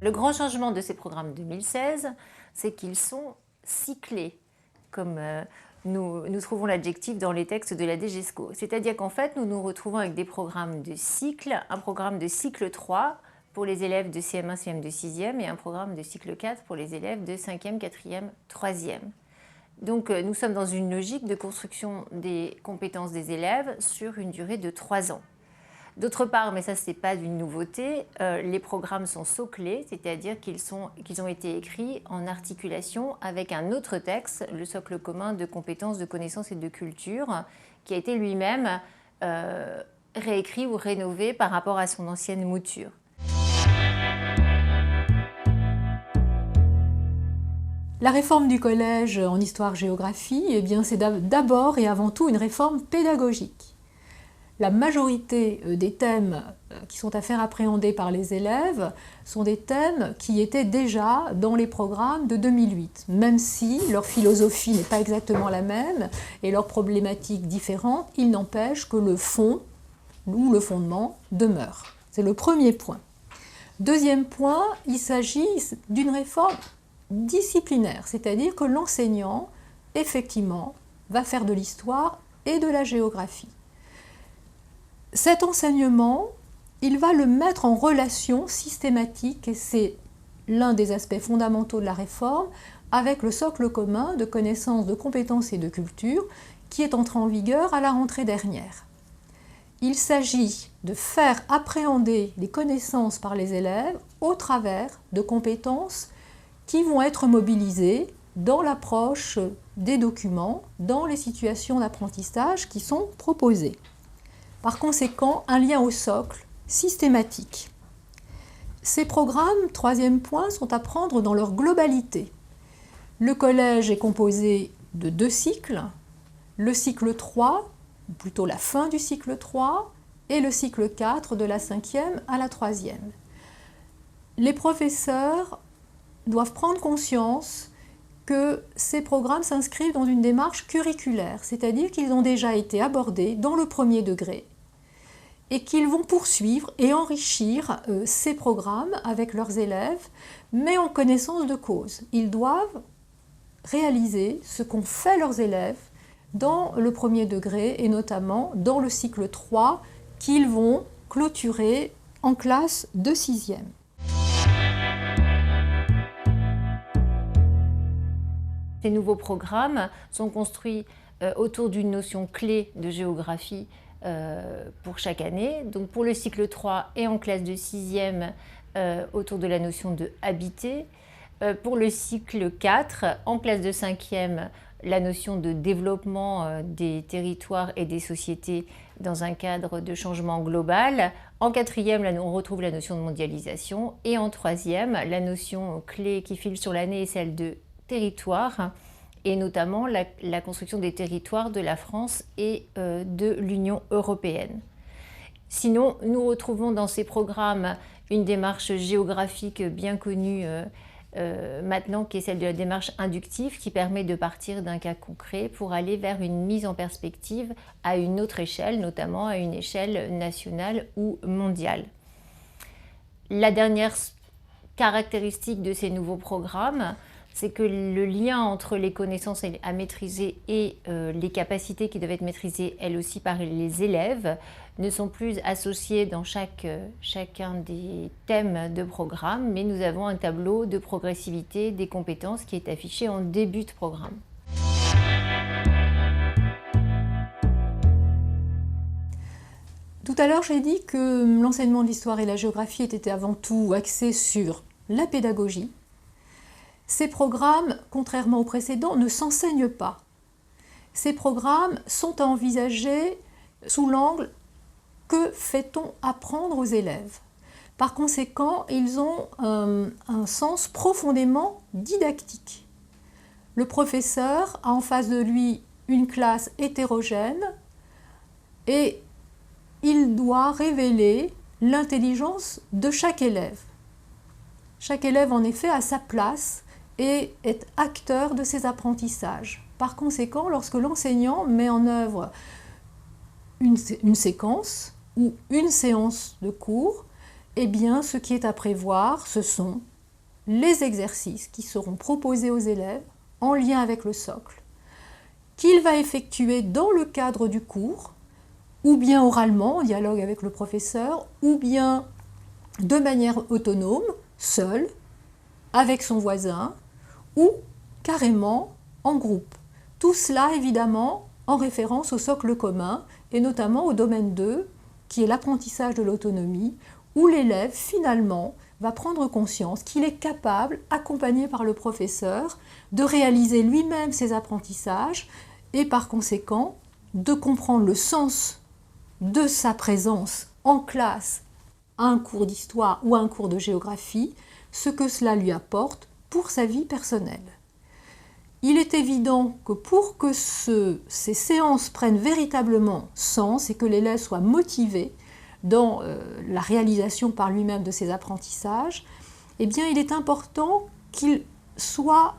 Le grand changement de ces programmes 2016, c'est qu'ils sont cyclés, comme nous trouvons l'adjectif dans les textes de la DGESCO. C'est-à-dire qu'en fait, nous nous retrouvons avec des programmes de cycle, un programme de cycle 3 pour les élèves de CM1, CM2, 6e et un programme de cycle 4 pour les élèves de 5e, 4e, 3e. Donc nous sommes dans une logique de construction des compétences des élèves sur une durée de 3 ans. D'autre part, mais ça ce n'est pas une nouveauté, les programmes sont soclés, c'est-à-dire qu'ils ont été écrits en articulation avec un autre texte, le socle commun de compétences, de connaissances et de culture, qui a été lui-même réécrit ou rénové par rapport à son ancienne mouture. La réforme du collège en histoire-géographie, eh bien, c'est d'abord et avant tout une réforme pédagogique. La majorité des thèmes qui sont à faire appréhender par les élèves sont des thèmes qui étaient déjà dans les programmes de 2008, même si leur philosophie n'est pas exactement la même et leurs problématiques différentes, il n'empêche que le fond ou le fondement demeure. C'est le premier point. Deuxième point, il s'agit d'une réforme disciplinaire, c'est-à-dire que l'enseignant, effectivement, va faire de l'histoire et de la géographie. Cet enseignement, il va le mettre en relation systématique, et c'est l'un des aspects fondamentaux de la réforme, avec le socle commun de connaissances, de compétences et de culture qui est entré en vigueur à la rentrée dernière. Il s'agit de faire appréhender les connaissances par les élèves au travers de compétences qui vont être mobilisées dans l'approche des documents, dans les situations d'apprentissage qui sont proposées. Par conséquent, un lien au socle systématique. Ces programmes, troisième point, sont à prendre dans leur globalité. Le collège est composé de 2 cycles, le cycle 3, ou plutôt la fin du cycle 3, et le cycle 4 de la 5e à la 3e. Les professeurs doivent prendre conscience que ces programmes s'inscrivent dans une démarche curriculaire, c'est-à-dire qu'ils ont déjà été abordés dans le premier degré et qu'ils vont poursuivre et enrichir ces programmes avec leurs élèves, mais en connaissance de cause. Ils doivent réaliser ce qu'ont fait leurs élèves dans le premier degré et notamment dans le cycle 3 qu'ils vont clôturer en classe de 6e. Ces nouveaux programmes sont construits autour d'une notion clé de géographie pour chaque année. Donc pour le cycle 3 et en classe de 6e, autour de la notion de habiter. Pour le cycle 4, en classe de 5e, la notion de développement des territoires et des sociétés dans un cadre de changement global. En 4e, on retrouve la notion de mondialisation. Et en 3e, la notion clé qui file sur l'année est celle de territoire, et notamment la construction des territoires de la France et de l'Union européenne. Sinon, nous retrouvons dans ces programmes une démarche géographique bien connue maintenant, qui est celle de la démarche inductive, qui permet de partir d'un cas concret pour aller vers une mise en perspective à une autre échelle, notamment à une échelle nationale ou mondiale. La dernière caractéristique de ces nouveaux programmes, c'est que le lien entre les connaissances à maîtriser et les capacités qui doivent être maîtrisées, elles aussi, par les élèves, ne sont plus associés dans chacun des thèmes de programme, mais nous avons un tableau de progressivité des compétences qui est affiché en début de programme. Tout à l'heure, j'ai dit que l'enseignement de l'histoire et de la géographie était avant tout axé sur la pédagogie. Ces programmes, contrairement aux précédents, ne s'enseignent pas. Ces programmes sont à envisager sous l'angle « que fait-on apprendre aux élèves ?» Par conséquent, ils ont un sens profondément didactique. Le professeur a en face de lui une classe hétérogène et il doit révéler l'intelligence de chaque élève. Chaque élève, en effet, a sa place et est acteur de ses apprentissages. Par conséquent, lorsque l'enseignant met en œuvre une séquence ou une séance de cours, eh bien, ce qui est à prévoir, ce sont les exercices qui seront proposés aux élèves en lien avec le socle, qu'il va effectuer dans le cadre du cours, ou bien oralement, en dialogue avec le professeur, ou bien de manière autonome, seul, avec son voisin, ou carrément en groupe. Tout cela, évidemment, en référence au socle commun, et notamment au domaine 2, qui est l'apprentissage de l'autonomie, où l'élève, finalement, va prendre conscience qu'il est capable, accompagné par le professeur, de réaliser lui-même ses apprentissages et par conséquent de comprendre le sens de sa présence en classe à un cours d'histoire ou à un cours de géographie, ce que cela lui apporte pour sa vie personnelle. Il est évident que pour que ces séances prennent véritablement sens et que l'élève soit motivé dans la réalisation par lui-même de ses apprentissages, eh bien, il est important qu'il soit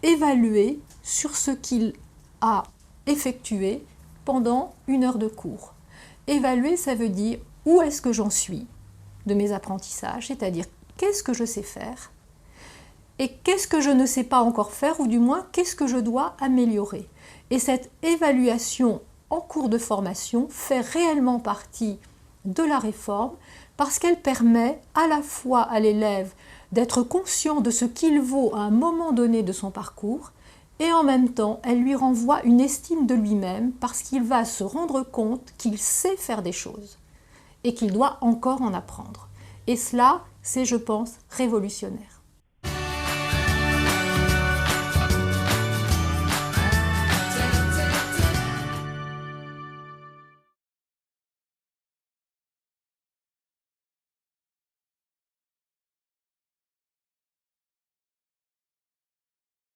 évalué sur ce qu'il a effectué pendant 1 heure de cours. Évaluer, ça veut dire où est-ce que j'en suis de mes apprentissages, c'est-à-dire qu'est-ce que je sais faire et qu'est-ce que je ne sais pas encore faire, ou du moins qu'est-ce que je dois améliorer. Et cette évaluation en cours de formation fait réellement partie de la réforme parce qu'elle permet à la fois à l'élève d'être conscient de ce qu'il vaut à un moment donné de son parcours, et en même temps, elle lui renvoie une estime de lui-même parce qu'il va se rendre compte qu'il sait faire des choses et qu'il doit encore en apprendre. Et cela, c'est, je pense, révolutionnaire.